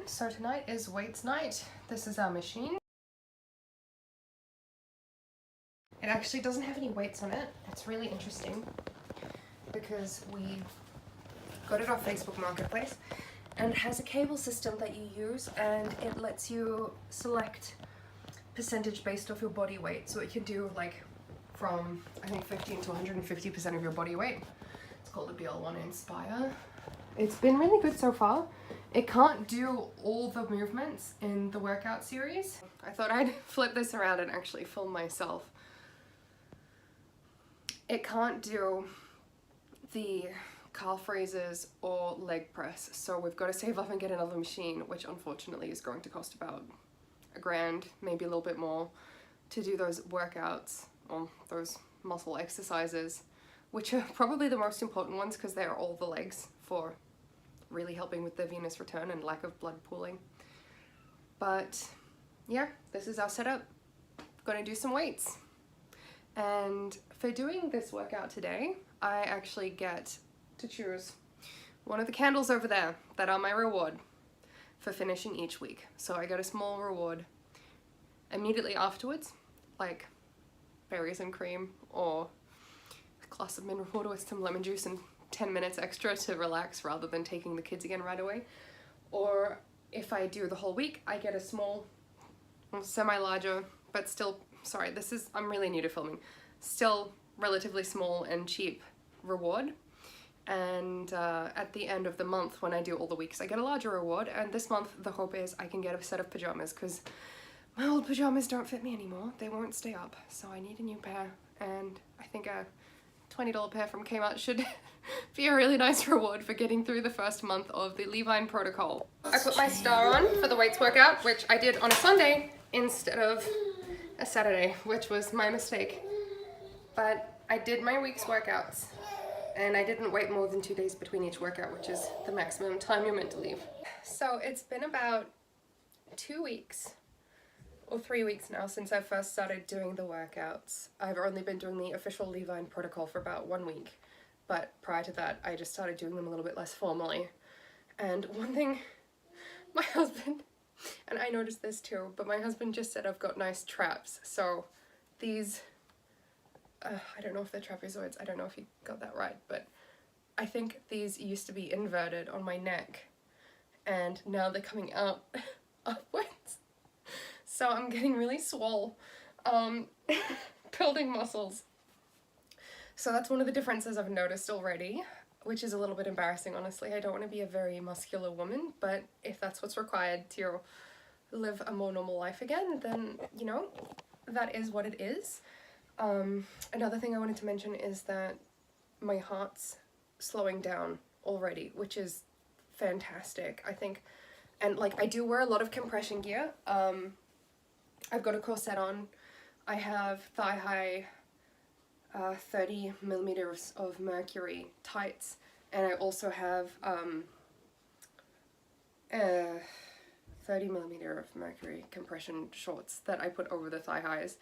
So tonight is weights night. This is our machine. It actually doesn't have any weights on it. It's really interesting because we got it off Facebook Marketplace, and it has a cable system that you use, and it lets you select percentage based off your body weight. So it can do like from I think 15 to 150% of your body weight. It's called the BL1 Inspire. It's been really good so far. It can't do all the movements in the workout series. I thought I'd flip this around and actually film myself. It can't do the calf raises or leg press, so we've got to save up and get another machine, which unfortunately is going to cost about $1,000, maybe a little bit more, to do those workouts or those muscle exercises, which are probably the most important ones because they're all the legs for really helping with the venous return and lack of blood pooling. But yeah, this is our setup. Gonna do some weights. And for doing this workout today, I actually get to choose one of the candles over there that are my reward for finishing each week. So I get a small reward immediately afterwards, like berries and cream or a glass of mineral water with some lemon juice and 10 minutes extra to relax rather than taking the kids again right away. Or if I do the whole week, I get a small, semi-larger, but still, sorry, I'm really new to filming, still relatively small and cheap reward. And at the end of the month, when I do all the weeks, I get a larger reward. And this month, the hope is I can get a set of pajamas because my old pajamas don't fit me anymore. They won't stay up, so I need a new pair. And I think a $20 pair from Kmart should be a really nice reward for getting through the first month of the Levine Protocol. I put my star on for the weights workout, which I did on a Sunday instead of a Saturday, which was my mistake. But I did my week's workouts, and I didn't wait more than 2 days between each workout, which is the maximum time you're meant to leave. So it's been about 2 weeks or 3 weeks now since I first started doing the workouts. I've only been doing the official Levine Protocol for about 1 week, but prior to that I just started doing them a little bit less formally. And one thing my husband, and I noticed this too, but my husband just said I've got nice traps. So these, I don't know if they're trapezoids, I don't know if he got that right, but I think these used to be inverted on my neck and now they're coming out upwards. So I'm getting really swole, building muscles. So that's one of the differences I've noticed already, which is a little bit embarrassing, honestly. I don't want to be a very muscular woman, but if that's what's required to live a more normal life again, then, you know, that is what it is. Another thing I wanted to mention is that my heart's slowing down already, which is fantastic, I think. And like, I do wear a lot of compression gear. I've got a corset on. I have thigh-high 30 millimeters of mercury tights, and I also have 30 millimeter of mercury compression shorts that I put over the thigh-highs.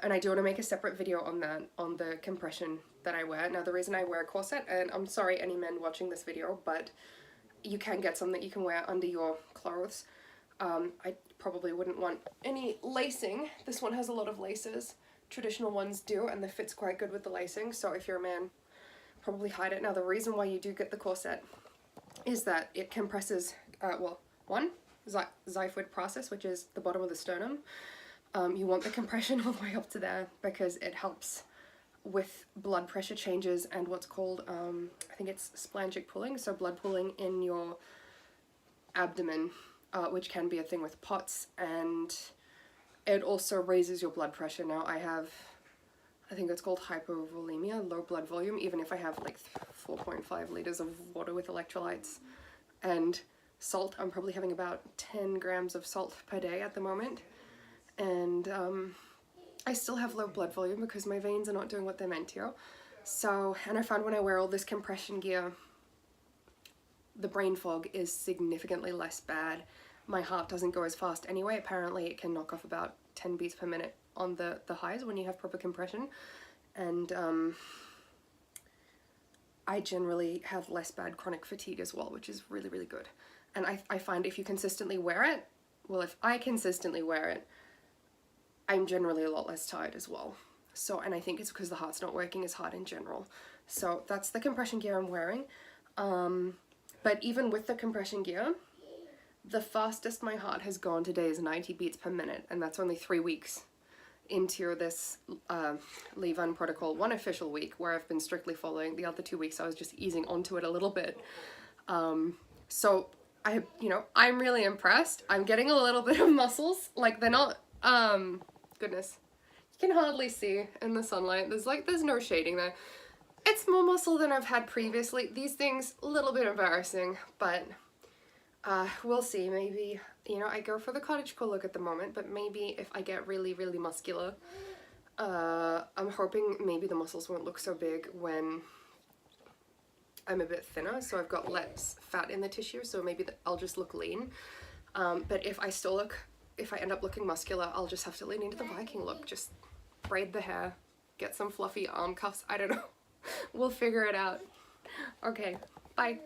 And I do want to make a separate video on that, on the compression that I wear. Now the reason I wear a corset, and I'm sorry any men watching this video, but you can get some that you can wear under your clothes. I probably wouldn't want any lacing. This one has a lot of laces. Traditional ones do, and the fit's quite good with the lacing, so if you're a man, probably hide it. Now the reason why you do get the corset is that it compresses, well, one, xiphoid process, which is the bottom of the sternum. You want the compression all the way up to there because it helps with blood pressure changes and what's called, I think it's splanchnic pooling, so blood pooling in your abdomen, which can be a thing with POTS, and it also raises your blood pressure. Now I have, I think it's called hypovolemia, low blood volume, even if I have like 4.5 liters of water with electrolytes and salt. I'm probably having about 10 grams of salt per day at the moment. And I still have low blood volume because my veins are not doing what they're meant to. So, and I found when I wear all this compression gear, the brain fog is significantly less bad. My heart doesn't go as fast anyway. Apparently it can knock off about 10 beats per minute on the highs when you have proper compression. And I generally have less bad chronic fatigue as well, which is really, really good. And I find if you consistently wear it, well, if I consistently wear it, I'm generally a lot less tired as well. So, and I think it's because the heart's not working as hard in general. So that's the compression gear I'm wearing. But even with the compression gear, the fastest my heart has gone today is 90 beats per minute, and that's only 3 weeks into this Levine Protocol, 1 official week where I've been strictly following. The other 2 weeks I was just easing onto it a little bit. So I'm really impressed. I'm getting a little bit of muscles, like they're not, goodness, you can hardly see in the sunlight. There's no shading there. It's more muscle than I've had previously. These things, a little bit embarrassing, but we'll see. Maybe, I go for the cottagecore look at the moment, but maybe if I get really, really muscular, I'm hoping maybe the muscles won't look so big when I'm a bit thinner, so I've got less fat in the tissue, so maybe I'll just look lean. But if I end up looking muscular, I'll just have to lean into the Viking look. Just braid the hair, get some fluffy arm cuffs, I don't know. We'll figure it out. Okay, bye.